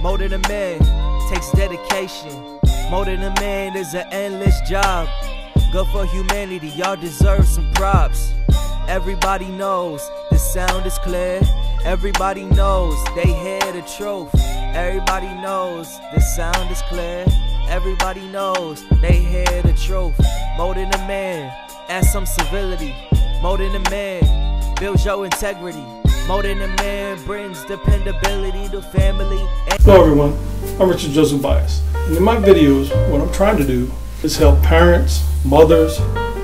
More than a man takes dedication. More than a man is an endless job. Good for humanity, y'all deserve some props. Everybody knows the sound is clear. Everybody knows they hear the truth. Everybody knows the sound is clear. Everybody knows they hear the truth. More than a man, add some civility. More than a man, builds your integrity. More than a man, brings dependability to family. Hello everyone, I'm Richard Joseph Bias, and in my videos what I'm trying to do is help parents, mothers,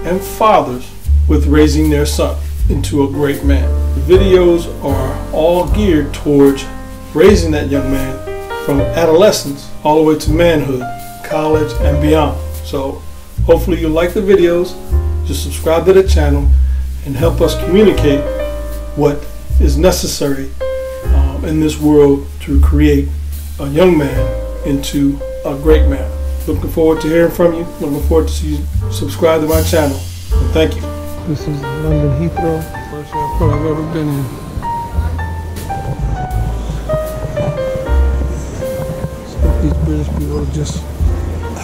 and fathers with raising their son into a great man. The videos are all geared towards raising that young man from adolescence all the way to manhood, college, and beyond. So hopefully you'll like the videos, just subscribe to the channel, and help us communicate what is necessary in this world to create a young man into a great man. Looking forward to hearing from you. Looking forward to see you subscribe to my channel. And thank you. This is London Heathrow, first airport I've ever been in. So these British people just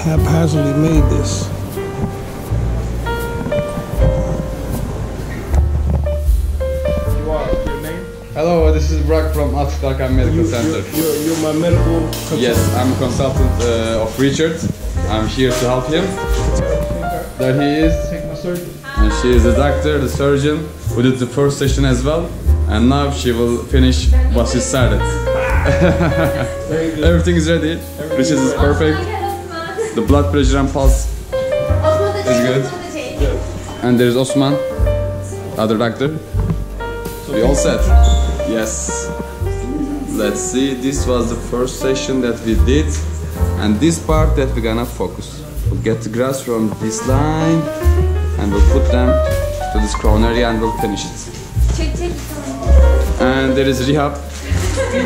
haphazardly made this. Hello, this is Burak from Asli Tarcan Medical Center. You're my medical consultant? Yes, I'm a consultant of Richard. I'm here to help him. There he is. And she is the doctor, the surgeon, who did the first session as well. And now she will finish what she started. Everything is ready. Richard is perfect. The blood pressure and pulse is good. And there is Osman, other doctor. We all set. Yes. Let's see, this was the first session that we did, and this part that we're gonna focus. We'll get the grass from this line and we'll put them to this coronary and we'll finish it. And there is Rehab,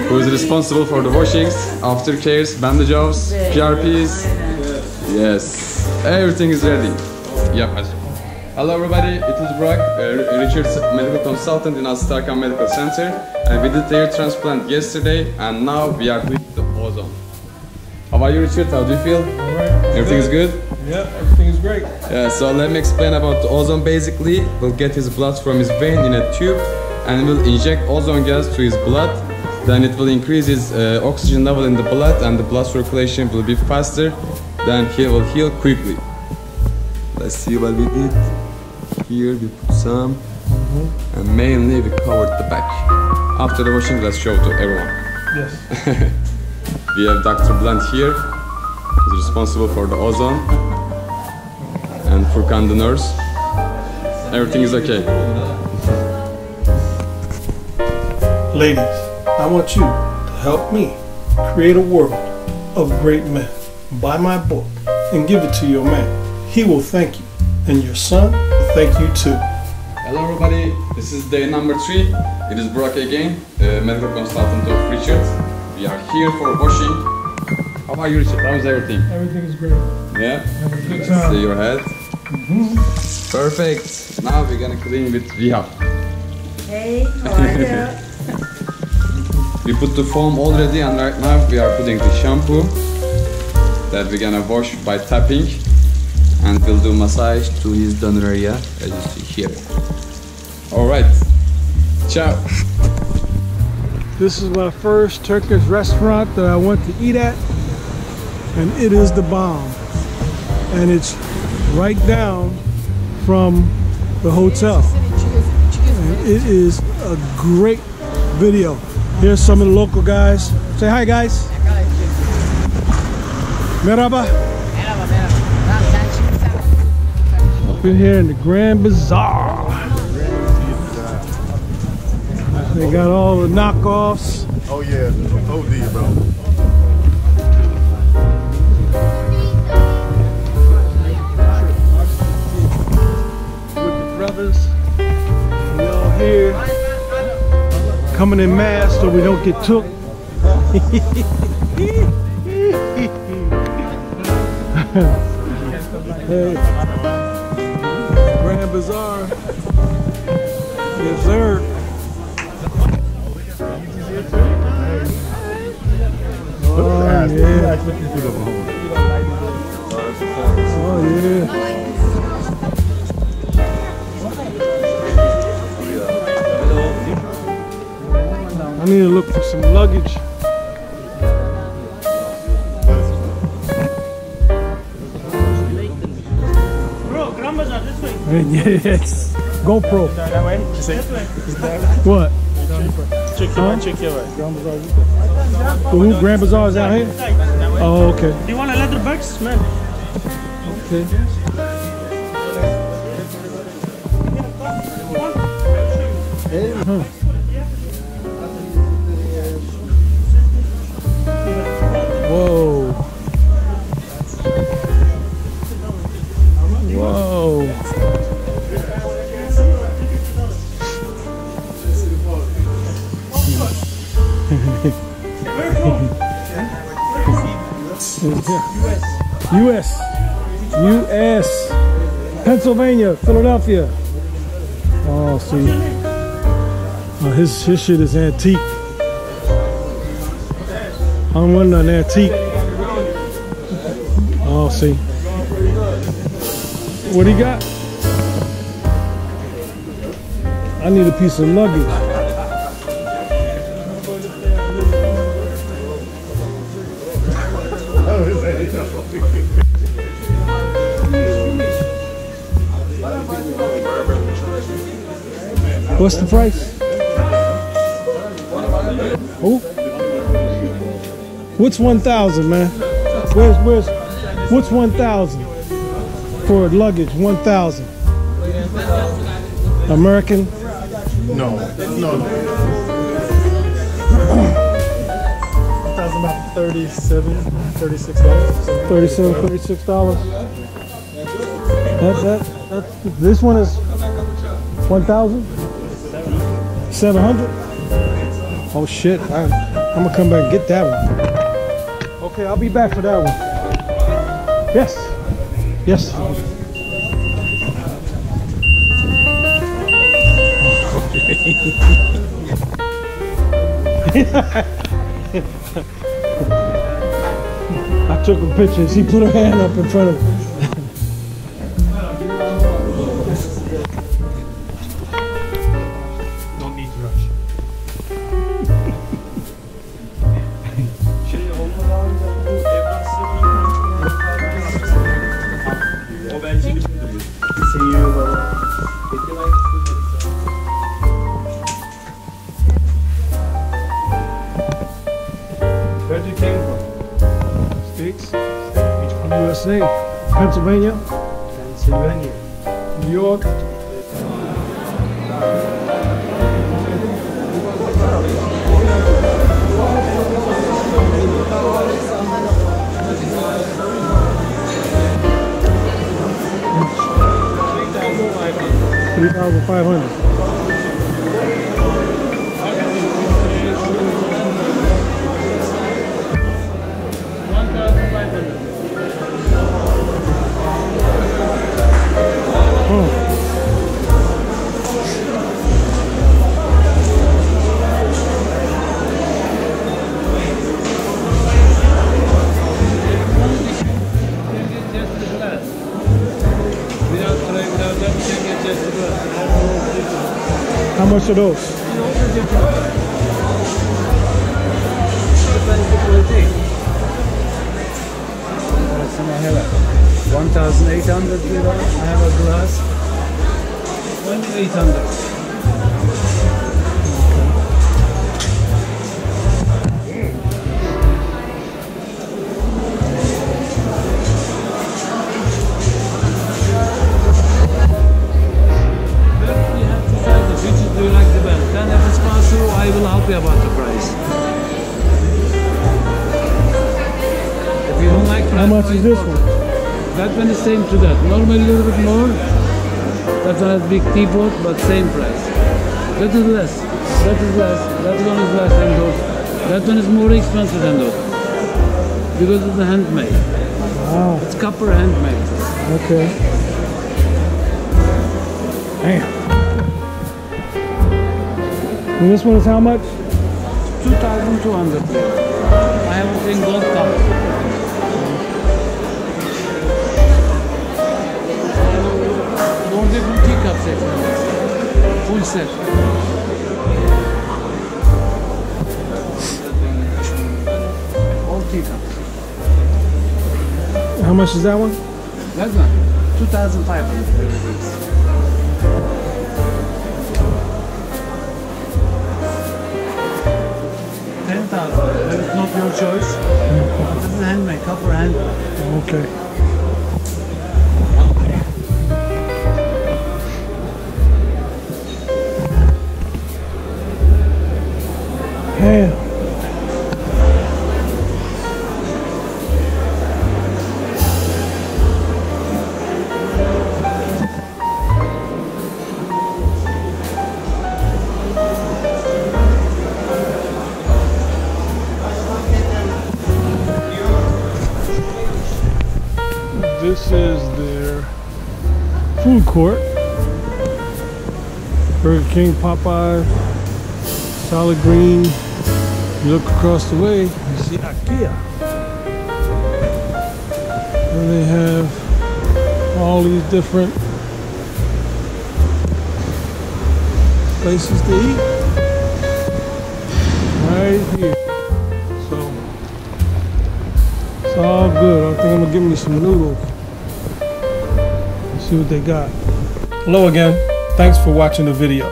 who is responsible for the washings, aftercares, bandage offs, PRPs. Yes, everything is ready. Yeah. Hello everybody, it is Burak, Richard's medical consultant in Asli Tarcan Medical Center, and we did the hair transplant yesterday, and now we are doing the ozone. How are you, Richard? How do you feel? Alright. Everything is good? Yeah, everything is great. Yeah, so let me explain about the ozone. Basically, we'll get his blood from his vein in a tube, and we'll inject ozone gas to his blood. Then it will increase his oxygen level in the blood, and the blood circulation will be faster. Then he will heal quickly. Let's see what we did. Here we put some, and mainly we covered the back. After the washing, let's show to everyone. Yes. We have Dr. Blunt here, who's responsible for the ozone, and Furkan the nurse. Everything is okay. Ladies, I want you to help me create a world of great men. Buy my book and give it to your man. He will thank you, and your son will thank you too. Hello everybody, this is day number 3. It is Burak again, medical consultant of Richard. We are here for washing. How are you, Richard? How is everything? Everything is great. Yeah? Good Let's time. see your head. Perfect. Now we're gonna clean with Rehab. Hey, how are you? We put the foam already, and right now we are putting the shampoo that we're gonna wash by tapping, and we'll do massage to his donor area, as you see here. Alright, ciao. This is my first Turkish restaurant that I went to eat at, and it is the bomb. And it's right down from the hotel. And it is a great video. Here's some of the local guys. Say hi, guys. Merhaba. Up in here in the Grand Bazaar. They got all the knockoffs. Oh yeah, OD, bro. With the brothers. We all here. Coming in mass so we don't get took. Hey. Grand Bazaar. Yes, sir. fast. Yeah. Yeah, I expect you to go home. Oh yeah. I need to look for some luggage. Bro, Grand Bazaar, this way. Yes. GoPro. That way? What? Check your way, check your way. The Grand Bazaar is out here? That way. Oh, okay. Do you want a leather bags, man? Okay. Huh. Whoa. Whoa. US. Pennsylvania, Philadelphia. Oh, see. Oh, his shit is antique. I don't want an antique. Oh, see. What he got? I need a piece of luggage. What's the price? Who? What's 1,000, man? What's 1,000 for luggage? 1,000. American? No. 1,000 about 37, $36. $36. This one is 1,000? 700? Oh shit, I'm gonna come back and get that one. Okay, I'll be back for that one. Yes. Yes. I took a picture. She put her hand up in front of me. Don't need to rush. Where'd you came from? States? USA. Pennsylvania? Pennsylvania. New York? $3,500. How much are those? I have a 1,800 euro. I have a glass. 1,800. Do you like the belt? Then if it's possible, I will help you about the price. If you don't like price, How much is this one? that one is same to that. Normally a little bit more. That one has big teapot, but same price. That is less. That is less. That one is less than those. That one is more expensive than those. Because it's a handmade. Ah, It's copper handmade. okay. Damn. And this one is how much? 2,200. I have it in gold copper. Full set. All teacups. How much is that one? That one, 2,500. 10,000. That is not your choice. This is handmade, copper handmade. Okay. Ham. This is their food court. Burger King, Popeye, Solid Green. You look across the way, you see IKEA. And they have all these different places to eat right here. So it's all good. I think I'm gonna give me some noodles. See what they got. Hello again. Thanks for watching the video.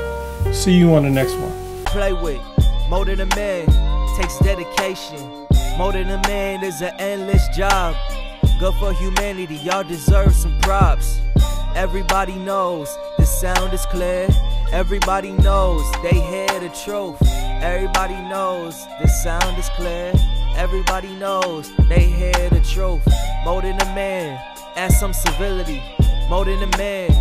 See you on the next one. Play with more than a man takes dedication. More than a man is an endless job. Good for humanity, y'all deserve some props. Everybody knows the sound is clear. Everybody knows they hear the truth. Everybody knows the sound is clear. Everybody knows they hear the truth. More than a man, add some civility. More than a man,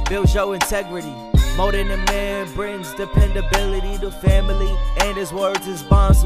builds your integrity. More than a man, brings dependability to family, and his words is bonds.